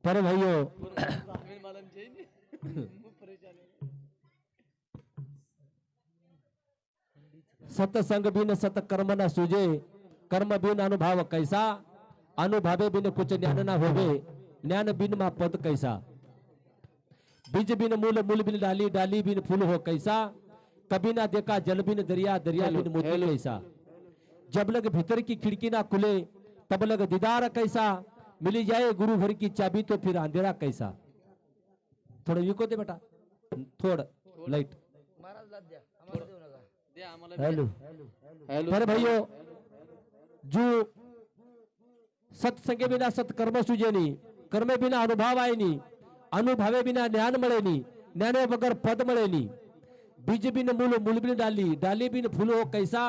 पर भाइयों सत्संग बिन सत्कर्म न सूझे, कर्म बिन अनुभव कैसा, अनुभवे बिन कुछ ज्ञान ना होवे, ज्ञान बिन मा पद कैसा। बीज बिन मूल, मूल बिन डाली, डाली बिन फूल हो कैसा, कभी ना देखा जल बिन दरिया, दरिया बिन मोती कैसा। जब लग भीतर की खिड़की ना खुले, तब लग दीदार कैसा, मिली जाए गुरु घर की चाबी तो फिर अंधेरा कैसा। थोड़ा विको दे बेटा, थोड़ा लाइट। हेलो पर भाइयों, जो सत्संगे बिना सत्कर्म सूझे नहीं, कर्मे बिना अनुभव आए नहीं, अनुभवे बिना ज्ञान મળે नहीं, ज्ञाने वगर पद મળે नहीं। बीज बिन मूल, मूल बिन डाली, डाली बिन फूल हो कैसा,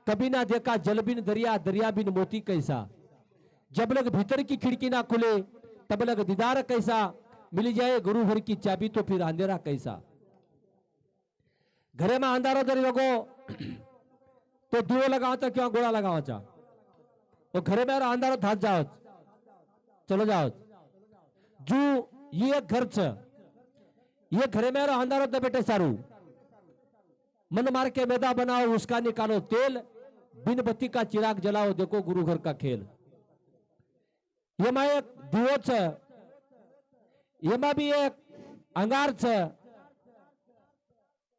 कभी ना देखा जल बिन दरिया, दरिया बिन मोती कैसा। जब लग भीतर की खिड़की ना खुले, तब लग दीदार कैसा, मिल जाए गुरु घर की चाबी तो फिर अंधेरा कैसा। घरे में अंधारो जरी लगो तो दिवो लगावाचा किंवा गोळा लगावाचा, तो घरे में अंधारो थात जाओ, चलो जाओ। जो ये घर छ, ये घरे में अंधारो तो बेटे सारू, मन मार के मैदा बनाओ, उसका निकालो तेल, बिन बत्ती का चिराग जलाओ, देखो गुरु घर का खेल। ये में एक दिवो छ, ये में भी एक अंगार छ।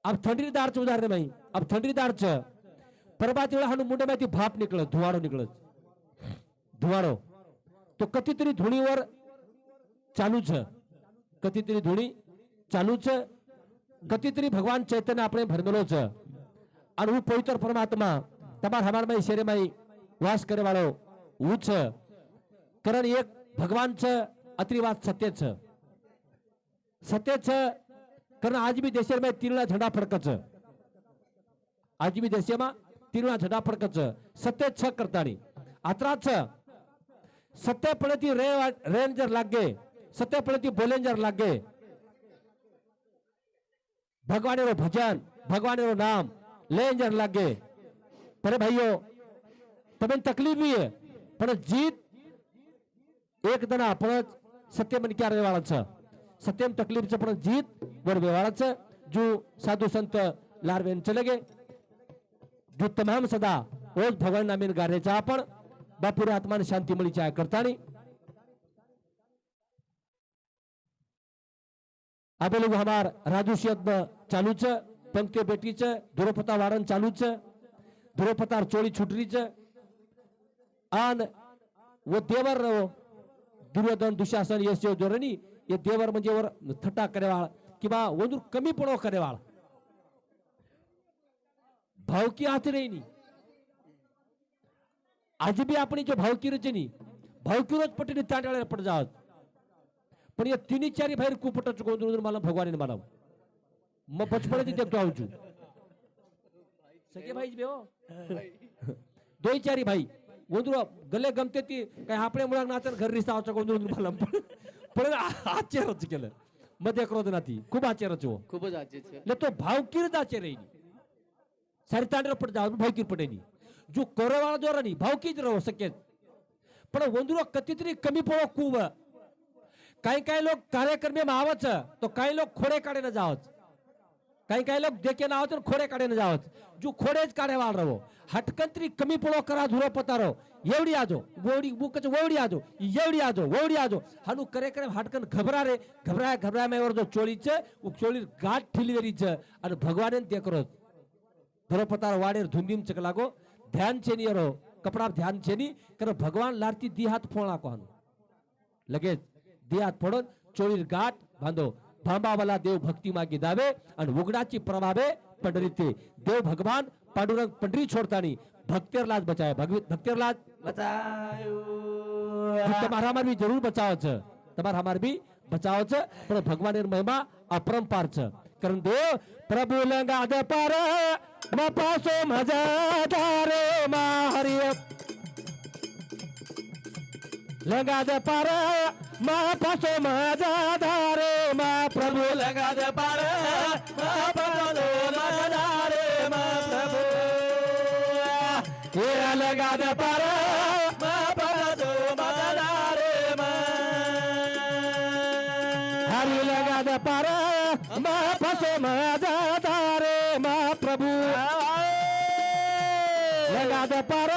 अब थंडीदार च उदाहरण में, अब थंडीदार छ, परबात वेळा हाणून मुंडे માંથી भाप निकळत, धुवाळो निकळत, धुवाळो तो कधीतरी धुळीवर चालू छ, कधीतरी धुळी चालू छ, कधीतरी भगवान चैतन्य આપણે ભરમેલો છે। અને હું પવિત્ર પરમાત્મા તમાર હમારમાં શરીરમાં વાસ કરે વાળો હું છે, કારણ એક ભગવાન છે, અત્રી વાત સત્ય છે, સત્ય છે। कारण आज भी देश में तीरना झंडा फडकच, आज भी देश में तीरना झंडा फडकच, सत्य छ करतानी आत्रा छ। सत्य पडती रेंजर लागे, सत्य पडती बोलेंजर लागे, भगवान रो भजन, भगवान रो नाम लेंजर लागे। पर भाइयों तमें तकलीफ भी है, पर जीत एक दना आपण सत्य मन क्या रहवाळा छ, सत्यम तकलीफ च पण जीत वर व्यवहाराच। जो साधु संत लारवेन चले गए, जो तमाम सदा रोज भगवान नामेन गारेचा आपण बापुरे आत्मान शांती मळी चाय करतानी। आपे लोग हमार राजुशियत चालू छ, पंक्ति बेटी छ, धुरपता वारन चालू छ, धुरपतार चोळी छुटरी छ। आन वो देवर दुर्योधन दुशासन यश जोरणी ये देवर म्हणजे वर थट्टा करेवाळ किंवा वंदूर कमीपणो करेवाळ, भावकी हाती नाही। आज भी अपनी जो भावकी रचनी, भावकी रोज पटीने तांडाळे पड जात, पण ये तिन्ही चारी बाहेर कुपट गोंधळून मला भगवान मला मग बचपन देखतो आऊचू सगळे भाई बेओ दोई चारी भाई गोंधळ गले गमते ती काय आपले मुळा नाचन घर रिस्ता आऊचा गोंधळून मला पण आश्चर्यच केलं मध्ये क्रोध नाती खूप आश्चर्यच हो, खूपच आश्चर्य એટલે તો ભાવકીર આશ્ચર્ય સારી તાંડર પડ જાવ ભાવકીર પટેની જો કોરવાળા જોરાની ભાવકી જ રહો શકે પણ વંદુરો કતિતરી કમી પડો કુવ काही काही लोग कार्यक्रम में आवच तो काही लोग खोडे काढे न जावच, काही लोग देखे ना आवत खोडे काढे न जावच। जो खोडेच काढे वाळ रहो हटकंतरी कमी पडो करा धुरो पतारो एवढी आजो वोडी बुकच वोडी आजो एवढी आजो वोडी आजो हानु करे करे हटकन घबरा रे घबराय घबराय में वर जो चोळी छे उ चोळी गाठ ठिलीवेरी छे અને ભગવાને તે કરો ધુરો પતારો વાડેર ધુંધીમ ચક लागो ध्यान छे ની रो कपड़ा ध्यान छे नी करे भगवान लारती दी हाथ फोणा कोन लगे दी हाथ फोडो चोळी गाठ बांधो भांबावाला देव भक्ति मागी दावे आणि उगडाची प्रभावे पंढरीते देव भगवान पांडुरंग पंढरी छोड़तानी भक्तेरलाज बचाए भक्तेरलाज બતાયો તમારા માર भी जरूर बचाव छ, તમારા मार भी बचाव छ, पण भगवान महिमा अपरंपार छ। कारण देव प्रभु लंगा दे पार म पासो मजादारे मा हरि लंगा दे पार मा पासो मजादारे मा प्रभु લગા દે પાર પાપનો મજારે માં પ્રભુ ये लगा दे पार પાપનો મજારે માં लगाद पार मा फसो माझा दारे मा प्रभू लगाद पार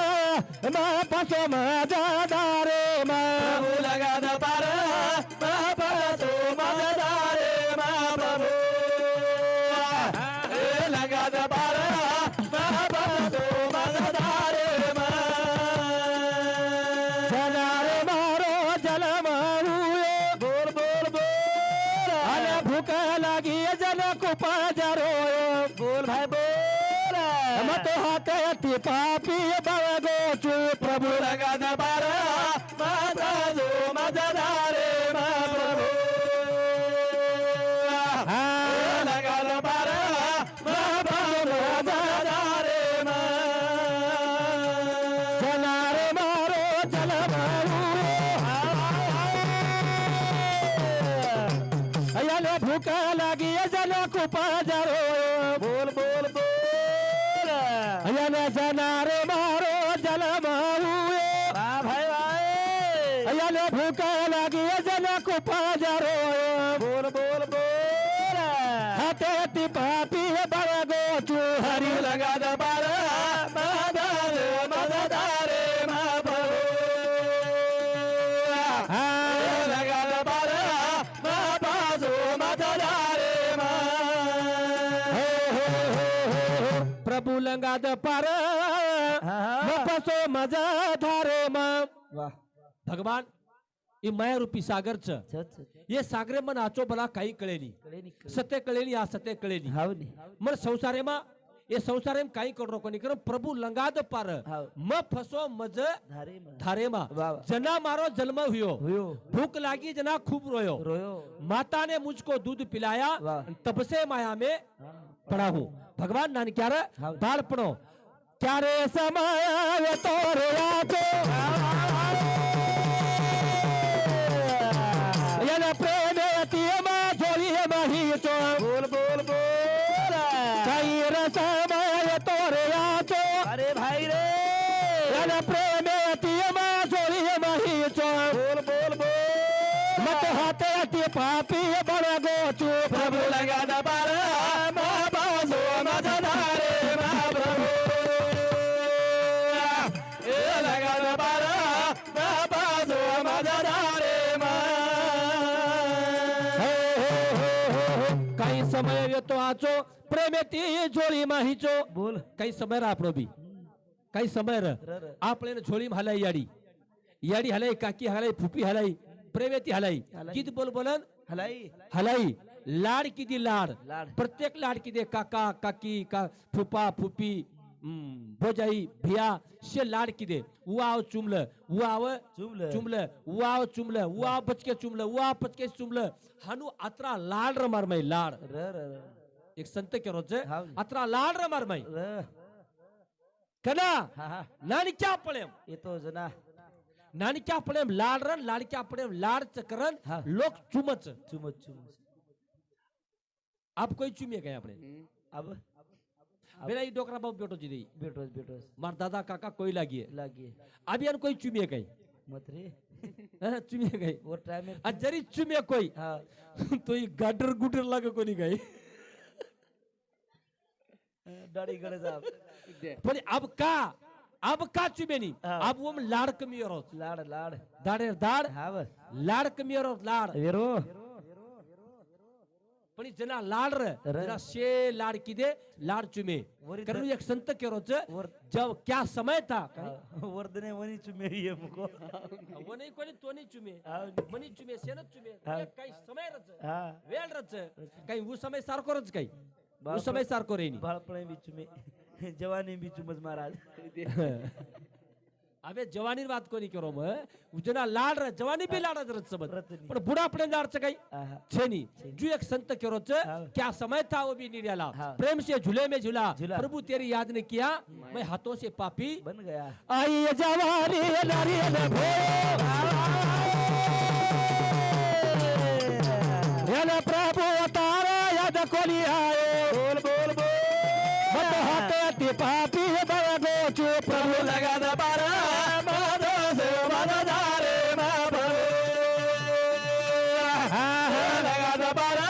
मा फसो माझा दारे मा प्रभु लगाद पार मा फसो माझा दारे मा प्रभु लगाद पार मा फसो माझा दारे मा जनारे मारो जल मारू बोल बोल बोल અને ભૂખ લાગી જન કુપાજરો बोल भाई बोल મત હાથે થી પાપી બળગો છું પ્રભુ लगाद पार मा फसो माझा दारे मा प्रभु હા लगाद पार मा फसो माझा दारे मा જનારે મારો જલ મારું અયાને ભૂખ લાગી જન કુપાજરો बोल बोल बोल અયાને જનારે મારો જલ મારું वाह भाई भाई અયાને ભૂખ લાગી જન કુપાજરો बोल बोल बोल હાથે થી પાપી બળગો છું હરી लगाद पार मा फसो माझा दारे मा प्रभु હા लगाद पार मा फसो माझा दारे मा હો, હો, હો, હો. પ્રભુ લંગાદ પાર ફસો મજા ધારે માં वाह ભગવાન એ માયા રૂપી સાગર છે એ સાગરે મને આચો ભલા કઈ કળેલી સત્ય કળેલી આ સત્ય કળેલી हावनी મને સંસારેમાં એ સંસારેમાં કઈ કરો કોની કરો પ્રભુ લંગાદ પાર હાવ. મ ફસો મજ धारे मा ધારેમાં વાહ, વાહ. जना मारो जन्म हुयो हुयो भूख लागी जना खूब रोयो रोयो माता ने मुझको दूध पिलाया वाह. तब से माया में पड़ा हूँ भगवान नान क्यारे हाँ. बाळपणो क्यारे समय आवे तो रे आतो yana preme tiema joli mahi cho बोल बोल बोल kai rasama to re ato अरे भाई रे yana preme tiema joli mahi cho बोल बोल बोल मत हाथे अति पापी बड़गो चू प्रभु लगाद पार मा फसो माझा दारे मा प्रभु लगाद पार मा फसो माझा दारे मा काही समय येतो आचो प्रेमे ती जोडी माहीचो बोल काही समय रा આપણો બી काही समय र र. આપણે झोळी हलाई याडी याडी हलाई काकी हलाई फुपी हलाई प्रेमेती हलाई हलाई. किती बोल बोलन हलाई हलाई लाड किती लाड लाड. प्रत्येक लाड किती काका काकी का फुपा फुपी भोजाई भिया शे लाड किती वाव चुमलं वाव चुमलं. चुमलं वाव चुमलं वाव बचके चुमलं वाव पचके चुमलं हानू अत्रा लाड रमार माई लाड र र र एक संत केरोच हाव. अत्रा लाड रमार माई र कना हा हा नानिक्या पळेम येतो जना नानिक्या पळेम लाड रन लाडक्या पळेम लाड चकरन हा. लोक चुमच चुमत चुमत आप कोई चुमिए काय આપણે अब मेरा ई डोकरा बाप बेटो जी दे बेटोस बेटोस मार दादा काका कोई लागिए लागे अभियान कोई चुमिए काय मत रे चुमिए काय वो टाइम में आज जरी चुमिए कोई हाँ तो ई गाडर गुडर लागे कोणी काय दाढ़ी गड़े साहब पण अब का चुमेनी हाँ. अब वो लाड कमी रोज लाड लाड दाडे दाड हाँ बस लाड कमी रोज लाड वेरो पण ई जना लाड रे रे. जना शे लाड किदे लाड चुमे वरी कारण एक संत केरोच वर जब क्या समय था वर्धने वनी चुमे ये मुको वो नहीं कोणी तो नहीं चुमे हाँ मनी चुमे सेनत चुमे हाँ. एक काही समय रच हाँ वेळ रच काही उ समय सारखो रच काही उ बाप- समय सारखो रेनी बाळपणे बीच में जवानी बीच में महाराज अबे जवानी बात कोणी करो मग उजना लाड रे जवानी बी लाड रच सबत रचनी. पण बुढा पडे लाडच काही आहा. छेनी जो एक संत करोच हाँ. क्या समय था वो भी निराला हाँ. प्रेम से झूले में झूला झूला. प्रभु तेरी याद ने किया मैं हाथों से पापी बन गया आई ये जवानी नारी ने भो प्रभु तारा याद कोली आए बोल बोल बोल मत हाथे ती पापी बड़गो चू प्रभु लगा द पारा माधो से माधो दारे मा प्रभु लगा द पारा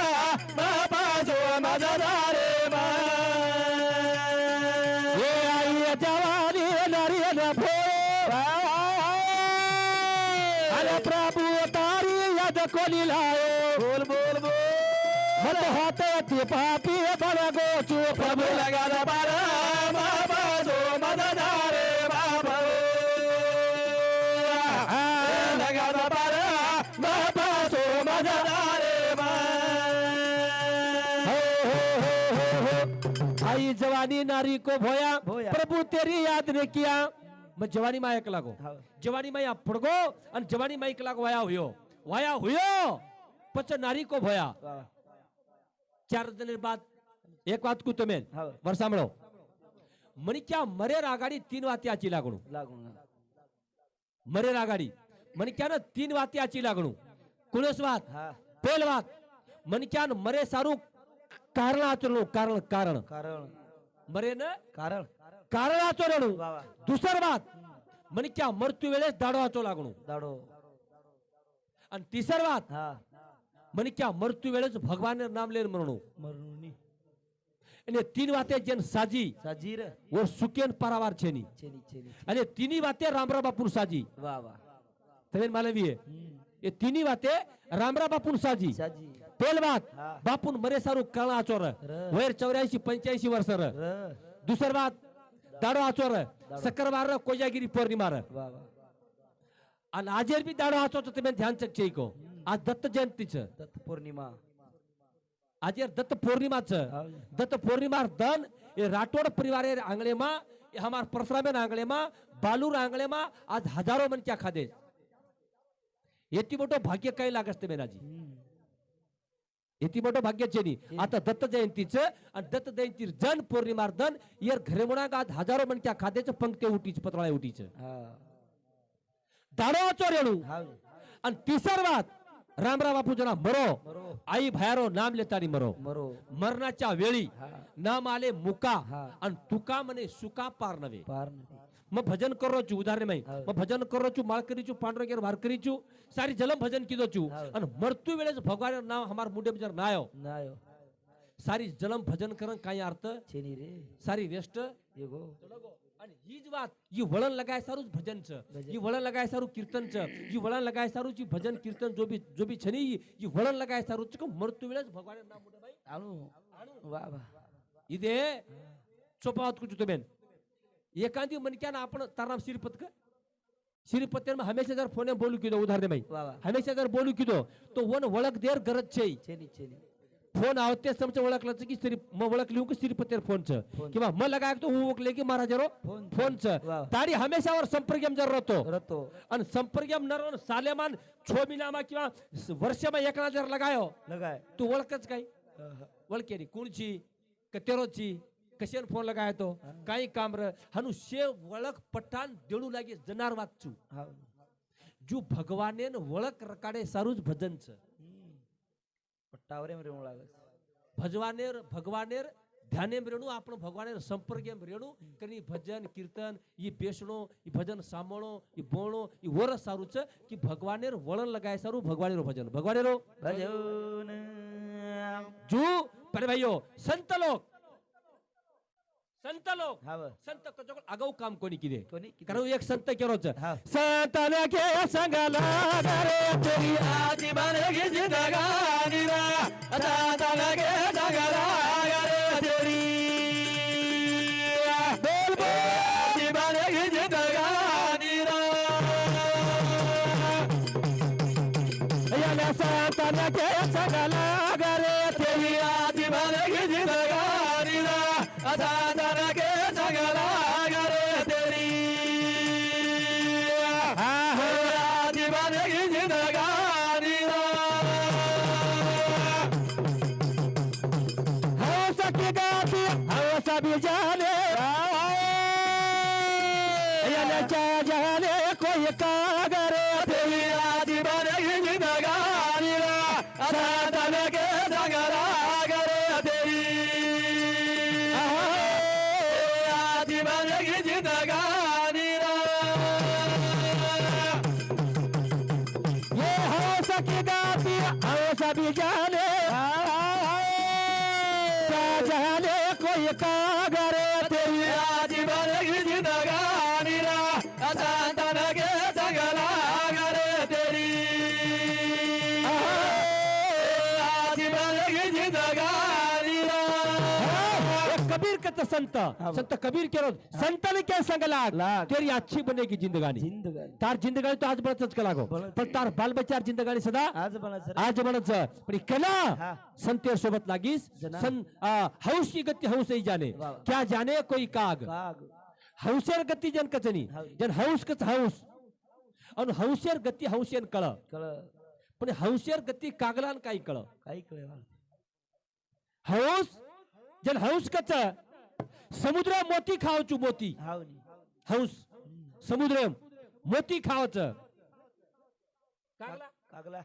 अरे प्रभु तारी याद कोली लायो बोल बोल बोल मत होते ती पापी बड़ा गोचू प्रभु लगा दरबार बाबा सो मददारे बाबा लगा दरबार बाबा सो मददारे आई जवानी नारी को भोया भोया। प्रभु तेरी याद ने किया मैं जवानी में एक लागो हाँ। जवानी में पड़गो और जवानी में एक लागो वाया हुयो पच नारी को भोया 4 दिन बाद एक बात को तुम्हें हाँ। वर सांभळो म्हणी क्या मरे रागाडी 3 वाती आची लागणू मरे रागाडी म्हणी क्या 3 वाती आची लागणू कुणस वात हाँ। पेल वात म्हणी क्या मरे सारू कारण आचरणू कारण कारण कारण मरे न कारण कारण आचरणू वा वा दुसर बात म्हणी क्या मृत्यू वेळेस दाडो आचो लागणू दाडो आणि तिसर बात हा म्हणी क्या मृत्यू वेळेस भगवान नाम लेन म्हणू मरुनी અને 3 વાતે જેન સાજી साजीर ઓ સુકેન પારાવાર છેની चेनी चेनी અને તીની વાતે રામરા બાપુ સાજી वा वा તમે માલવીએ એ તીની વાતે રામરા બાપુ સાજી साजी પેલ વાત હા. બાપુ મરે સારું કાળા આચોર વૈર 84 85 વર્ષ ર र दुसर बात दाडो आचोर सकरवार कोजागिरी पूर्णिमा र वा वा आणि आजेर बी दाडो आचो तो તમે ધ્યાન ચક છે કો આ દત્ત જયંતી છે दत्त पौर्णिमा આજે દત્ત પૂર્ણિમા છે હા. દત્ત પૂર્ણિમા દન એ રાઠોડ પરિવારે આંગણેમાં એ हमार परशुरामेन आंगणेમાં बालूर आंगणेમાં आज हजारो मन क्या खादे येती मोठो भाग्य काही लागस ते बेनाजी येती मोठो भाग्य छे नी आता दत्त जयंतीचं आणि दत्त जयंती जन पौर्णिमा दन यार घरे म्हणा आज हजारो मन क्या खादेच पंक्ते उठीच पत्राळे उठीच हा दाडो चोरेणू हा आणि तिसर बात रामराव बापू जना मरो मरो आई भायरो नाम लेतानी मरो मरो मरणाच्या वेळी हा नाम आले मुका हा. आणि तुका म्हणे सुका पार नव्हे पार नदी मग भजन करो चू उदाहरण माही हा. मग भजन करो चू माळकरी चू पांडुरंगेर वारकरी चू सारी जलम भजन कीधो चू हा. आणि मरतू वेळेस भगवान नाम हमार मुंडे में नायो नायो सारी जलम भजन करन काय अर्थ चेनी रे सारी वेस्ट ये गो आणि हीच વાત ઈ વળણ લગાય સારું ભજન છે ઈ વળણ લગાય સારું કીર્તન છે ઈ વળણ લગાય સારું જી ભજન કીર્તન જો બી છે ને ઈ વળણ લગાય સારું છે કે મરતું વેળે ભગવાન નામ મોટે ભાઈ आणू वा वा इदे सोपावत कुछ तो बेन एकांती मन क्या ना आपण तार नाम श्रीपत का श्रीपत में हमेशा जर फोन बोलू कीधो उदाहरण भाई वा वा हमेशा जर बोलू कीधो तो वन वळख देर गरज छे चेनी चेनी फोन आवते समच वळखलं की श्री म वळख लिहू की श्रीपतेर फोन छ फोन. किंवा म लगाय तो हूं ओकले की महाराज रो फोन. फोन छ वाह. तारी हमेशावर संपर्कम जर रहतो रतो आणि संपर्कम नरो सालेमान 6 महिनामा किंवा वर्षमा एकला जर लगायो लगाय तू ओळखच काय ओळखे नी कोणची कतेरोची कशेन फोन लगाय तो काही काम र हनु शे वळख पठाण देडू लागे जनार वाचू हा जो भगवानेन वळख रकाडे सारूच भजन छ पट्टावरे मरे लागस भगवानेर ध्याने रेणू आपण भगवानेर संपर्क रेणू कनी भजन कीर्तन ई बेसणो ई भजन सामणो ई बोणो ई वर सारूच की भगवानेर वळण लगाय सारू भगवानेरो भगवानेरो भजन जू पर भाइयो संत लोक हा व संत कजो अगाऊ काम कोणी किदे कोणी कारण एक संत केरोच हा. संतन के संगला रे तेरी आदि बनेगी जिंदगानी रा अता लगे जगला रे तेरी बोल बोल आदि बनेगी जिंदगानी रा या संतन के संगला रे तेरी आदि बनेगी जिंदगानी रा अता लगे जगला रे तेरी आदि बनेगी जिंदगानी रा हो सके गाती हो सभी जाने या जाने कोई कागर तेरी आदि बनेगी जिंदगानी रा अता लगे जगला रे तेरी आदि बनेगी जिंदगानी रा ये हो सके गाती हो सभी जाने जाने कोई कागर तेरी आदि बनेगी जिंदगानी रा अता लगे जगला रे तेरी कच्चा संत संत कबीर के रोज संत ने क्या संग लाग लाग। तेरी अच्छी बनेगी जिंदगानी जिंदगानी तार जिंदगानी तो आज बनतच का लागो बनत. पण तार बाल बच्चार जिंदगानी सदा आज बनायचं आज बनच पण कला हा. संतेर सोबत लागीस जना. हौस की गति हौस ही जाने वाह. क्या जाने कोई काग काग हौसेर गति जन कचनी हाव. जन हौस कच हौस आणि हौसेर गति हौसेन कळ कळ पण हौसेर गति कागलान काही कळ काही कळे मला. हौस जन हौस कच समुद्र मोती खावचू मोती हाव नी. हौस समुद्र मोती खावच कागला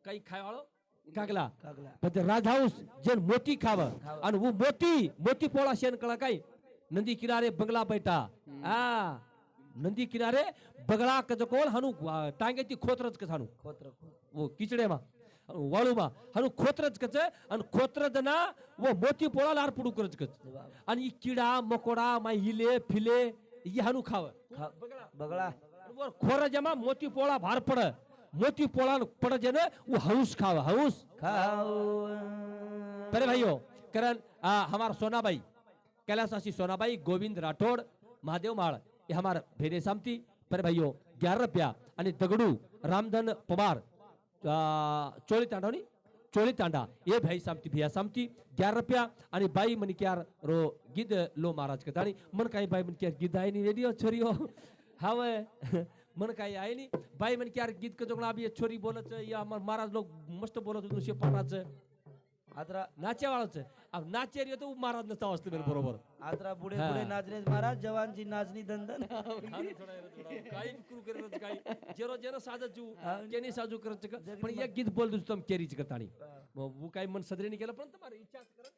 काही खायवाळो कागला कागला पण ते राजहाऊस जन मोती खाव आणि वो मोती मोती पोळा शेन कळा काय नदी किनारे बंगला बैठा नदी किनारे बगळा कच कोल हनु टांगे ती खोत्रच कस हनु खोत्र वो किचडे मा वाळू मा हनु खोत्रच कच आणि खोत्रज ना वो मोती पोळा लार पुडू करच कच आणि किडा मकोडा मा हिले फिले ये हनु खाव बगळा खोर जमा मोती पोळा भार पड मोती पोळा पड जन वो हौस खाव हौस खाओ अरे भाइयों करण हमार सोनाबाई कैलाशवासी सोनाबाई गोविंद राठौड़ महादेव माड़ ये हमार भेदे सामती पर भाइयों 11 रुपया आणि दगडू रामधन पवार चोळी तांडवनी चोळी तांडा ये भाई सामती भिया सामती 11 रुपया आणि बाई मन क्यार रो गिद लो महाराज कताणी मन काही बाई मन क्यार गिद आहे नी रेडियो छोरी हो हावे मन काही आहे नी बाई मन क्यार गिद क जोगला अभी छोरी बोलत या हमार महाराज लोग मस्त बोलत होतो शे पाटाच आदरा नाच्या वाळच अब नाचेर येतो महाराज नसता असतो मेरे बरोबर आदरा बुडे बुडे नाचरे महाराज जवानची नाचनी दंदन काही करू करत काही जेरो जेरो साजत जू केनी साजू करत पण एक गीत बोल दुस तुम केरीच करतानी मग वो काही मन सदरेनी केलं पण तुम्हाला इच्छा करत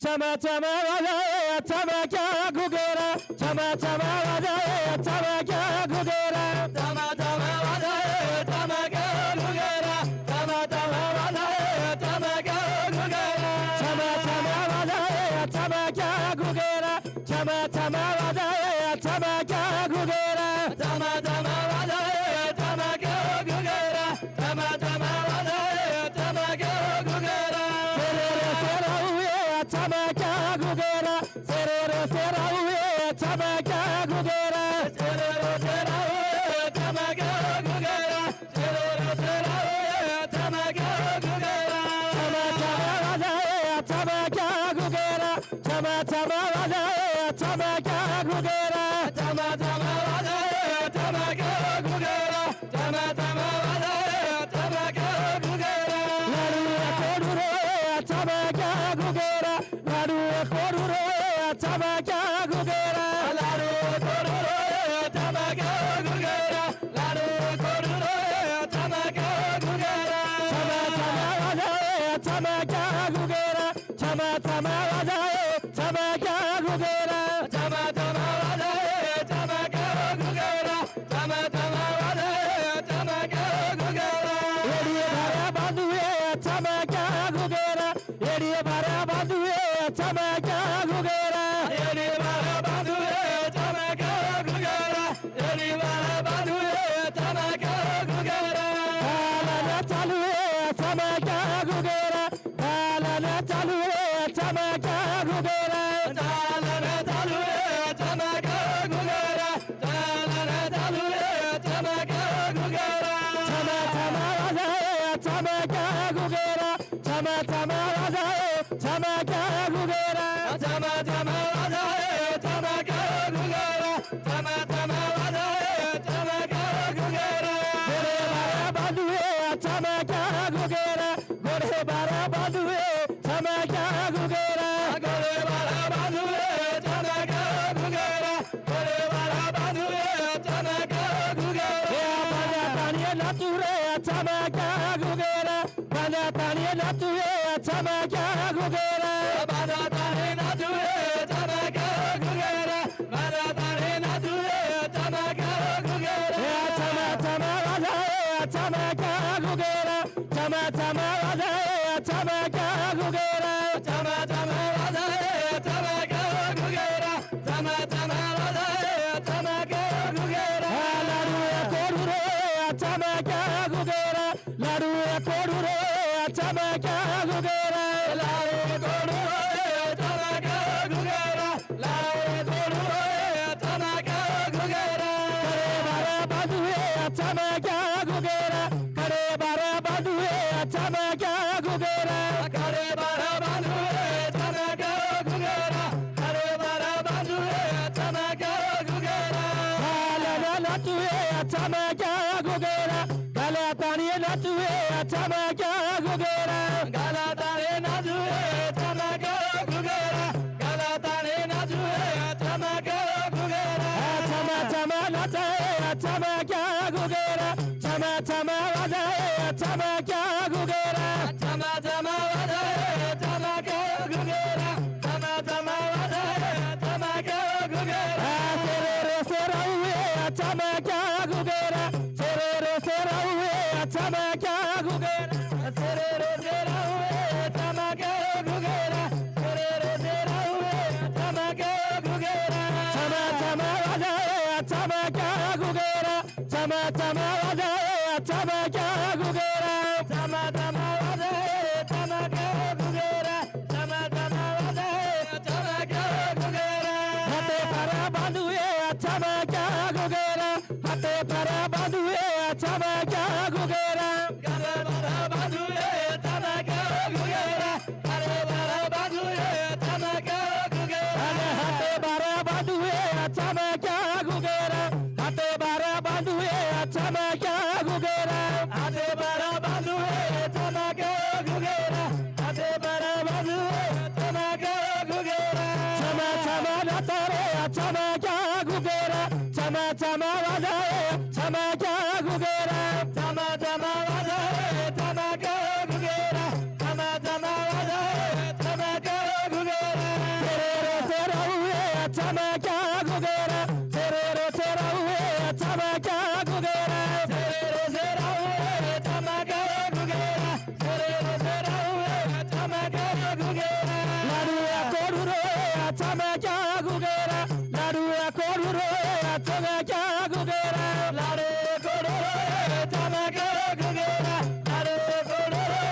चमा चमा वाजाए चमा क्या घुगेरा चमा चमा वाजाए चमा क्या घुगेरा चमा चमा वाजाए चमा क्या घुगेरा चमा चमा वाजाए चमा क्या घुगेरा चमा चमा वाजाए चमा क्या घुगेरा चमा चमा वाजाए चमा क्या घुगेरा चमा चमा वाजाए चमा क्या घुगेरा चमा चमा वाजाए चमा क्या घुगेरा सेरा हुए चमा क्या घुगेरा सेरा हुए चमा क्या घुगेरा सेरा हुए चमा क्या घुगेरा सेरा हुए चमा क्या घुगेरा चमा चमा वाजाए चमा क्या घुगेरा चमा चमा वाजाए चमा क्या घुगेरा चमा चमा वाजाए चमा क्या घुगेरा चमा चमा वाजाए चमा क्या घुगेरा लाडू कोडू रे चमा क्या घुगेरा लाडू कोडू रे चमा क्या घुगेरा लाडू कोडू रे चमा क्या घुगेरा लाडू कोडू रे चमा क्या घुगेरा चमा चमा वाजाए चमा क्या घुगेरा चमा चमा वाजाए चमा क्या घुगेरा चमा चमा वाजाए चमा क्या घुगेरा चमा चमा वाजाए चमा क्या घुगेरा एडिये भरा बांधुए चमा क्या घुगेरा एडिये भरा बांधुए चमा क्या घुगेरा एडिये भरा बांधुए चमा क्या घुगेरा एडिये भरा बांधुए चमा क्या घुगेरा गालाला चालू है चमा क्या घुगेरा गालाला चालू है चमा क्या घुगेरा गालाला चालू है चमा क्या घुगेरा गालाला चालू है चमा क्या घुगेरा चमा चमा वाजाए चमा क्या घुगेरा चमा चमा वाजाए चमा क्या घुगेरा चमा चमा वाजाए चमा क्या घुगेरा चमा चमा वाजाए चमा क्या घुगेरा गोरे बारा बांधुए चमा क्या घुगेरा गोरे बारा बांधुए चमा क्या घुगेरा गोरे बारा बांधुए चमा क्या घुगेरा गोरे बारा बांधुए चमा क्या घुगेरा बाजा तानिए नाचुरे चमा क्या घुगेरा बाजा तानिए नाचुए चमा क्या घुगेरा बाजा तानिए नाचुए चमा क्या घुगेरा बाजा तानिए नाचुए चमा क्या घुगेरा चमा चमा वाजाए चमा क्या घुगेरा चमा चमा वाजाए चमा क्या घुगेरा चमा चमा वाजाए चमा क्या घुगेरा चमा चमा वाजाए चमा क्या घुगेरा लाडू कोडू रे चमा क्या घुगेरा लाडू कोडू रे नाचुए चमक्या घुगेरा गलाताने नाचुए चमक्या घुगेरा गलाताने नाचुए चमक्या घुगेरा गलाताने नाचुए चमक्या घुगेरा चमा चमा नाचाए चमक्या घुगेरा चमा चमा वाजाए चमक्या घुगेरा चमा चमा वाजाए चमक्या घुगेरा चमा चमा वाजाए चमक्या घुगेरा चमक्या घुगेरा सेरे रे सेरा हुए चमक्या घुगेरा सेरे रे सेरा हुए चमक्या घुगेरा सेरे रे सेरा हुए चमक्या घुगेरा चमा चमा वाजाए चमक्या घुगेरा चमा चमा वाजाए चमक्या घुगेरा चमा चमा वाजाए चमक्या घुगेरा चमा चमा वाजाए चमक्या घुगेरा हाथे पर बांधुए चमक्या घुगेरा हाथे पर बांधुए चमक्या घुगेरा गले पर बांधुए चमक्या घुगेरा गले पर बांधुए चमक्या घुगेरा हाथे पर बांधुए चमक्या घुगेरा हाथे पर बांधुए चमक्या घुगेरा हाथे पर बांधुए चमक्या घुगेरा हाथे पर बांधुए चमक्या घुगेरा चमा चमा नाचारे चमक्या घुगेरा चमा चमा वाजाए चमक्या घुगेरा चमा चमा वाजाए चमक्या घुगेरा चमा चमा वाजाए चमक्या घुगेरा सेरे रे सेरा हुए चमक्या घुगेरा सेरे रे सेरा हुए चमक्या घुगेरा सेरे रे सेरा हुए चमक्या घुगेरा सेरे रे सेरा हुए चमक्या घुगेरा लाडुआ कोडू रे चमक्या घुगेरा लाडुआ कोडू रे चमक्या घुगेरा लाडू कोडू रे चमक्या घुगेरा लाडू कोडू रे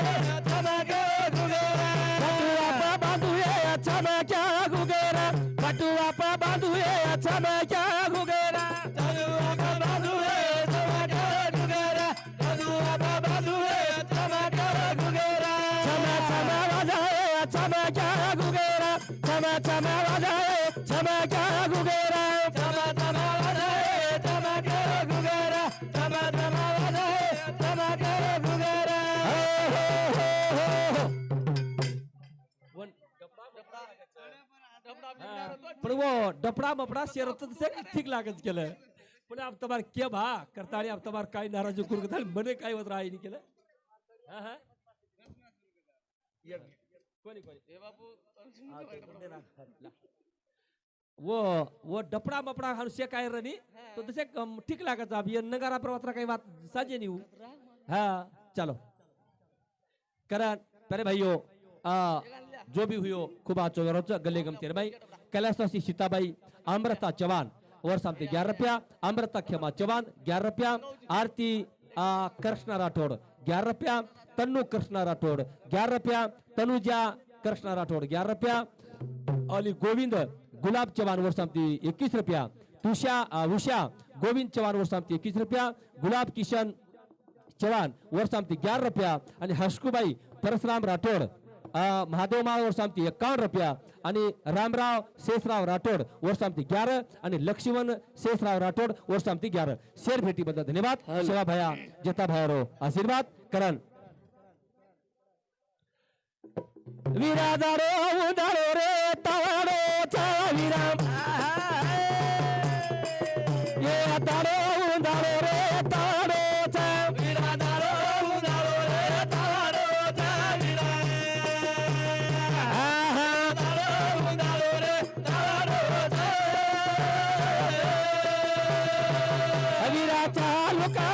चमक्या घुगेरा बटुआ पा बांधुए चमक्या घुगेरा बटुआ पा बांधुए चमक्या घुगेरा बटुआ पा बांधुए चमक्या घुगेरा बटुआ पा बांधुए चमक्या घुगेरा चमा चमा वाजाए चमक्या घुगेरा चमा चमा वाजाए चमक्या घुगेरा चमा चमा वाजाए चमक्या घुगेरा चमा चमा वाजाए चमक्या घुगेरा पण वो डपडा मपडा शरत ठीक लागत केलं पण आप तबार के भा करता आणि आप तबार काय नाराजी करू का मने काय होत राही केलं हा हा कोणी कोणी वो डपडा मपडा हा से काय रनी तो तसे ठीक लागत अब ये नगारा प्रवासरा काही बात साजे नहीं हाँ चलो करण पहले भाइयों जो भी हुई खूब आचो गले गमते भाई कैलाशवासी सीताबाई अमृता चौहान और सामने 11 रुपया अमृता खेमा चौहान 11 रुपया आरती कृष्णा राठौड़ 11 रुपया तन्नू कृष्णा राठौड़ 11 रुपया तनुजा कृष्णा राठौड़ 11 रुपया अली गोविंद गुलाब चौहान और सामने 21 रुपया उषा गोविंद चौहान और सामने 21 रुपया गुलाब किशन चौहान और सामने 11 रुपया आणि हर्षकुबाई परशुराम राठौड़ महादेव माळ और सामती 51 रुपया आणि रामराव शेषराव राठौड़ और सामती 11 आणि लक्ष्मण शेषराव राठौड़ और सामती 11 शेर भेटी बद्दल धन्यवाद शिवा भैया जता भैयारो आशीर्वाद करण विराजारो उदारो रे तावारो चा विराम ये तारो उदारो रे तावारो चा विराजारो उदारो रे तावारो चा विराम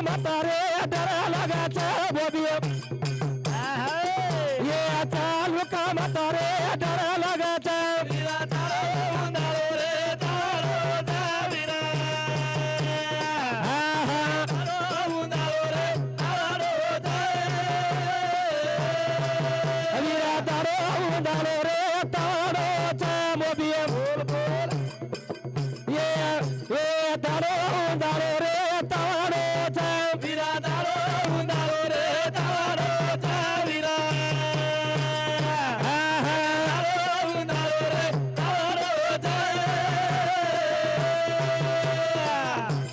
म्हातारे डरा लगाचा बोबियो ये चालू का म्हातारे डरा लगाचा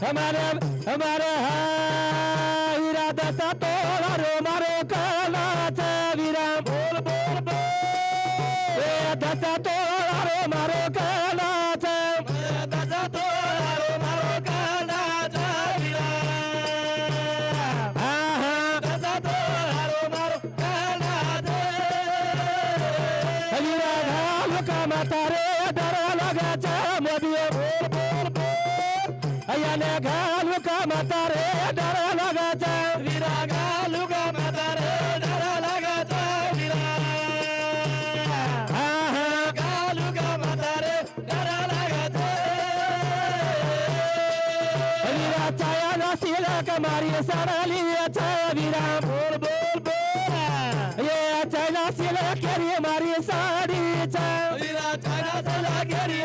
हमारे हमारे हीरा दसा तोला रो मारो कानाचा वीरा बोल बोल बोल ए दसा तोला रो मारो कानाचा दसा तोला रो मारो कानाचा वीरा दसा तोला रो मारो कानाचा वीरा घालू का म्हातारे डरा लागाचा मोदिये बोल बोल बोल अयाने घालू का म्हातारे डरा लागाचा वीरा घालू का म्हातारे डरा लागाचा वीरा घालू का म्हातारे डरा लागाचा वीरा छाया नसील कमारी सडली छाया वीरा बोल बोल बोल ये छाया नसील केरी मारी साडी वीरा छाया नसील केरी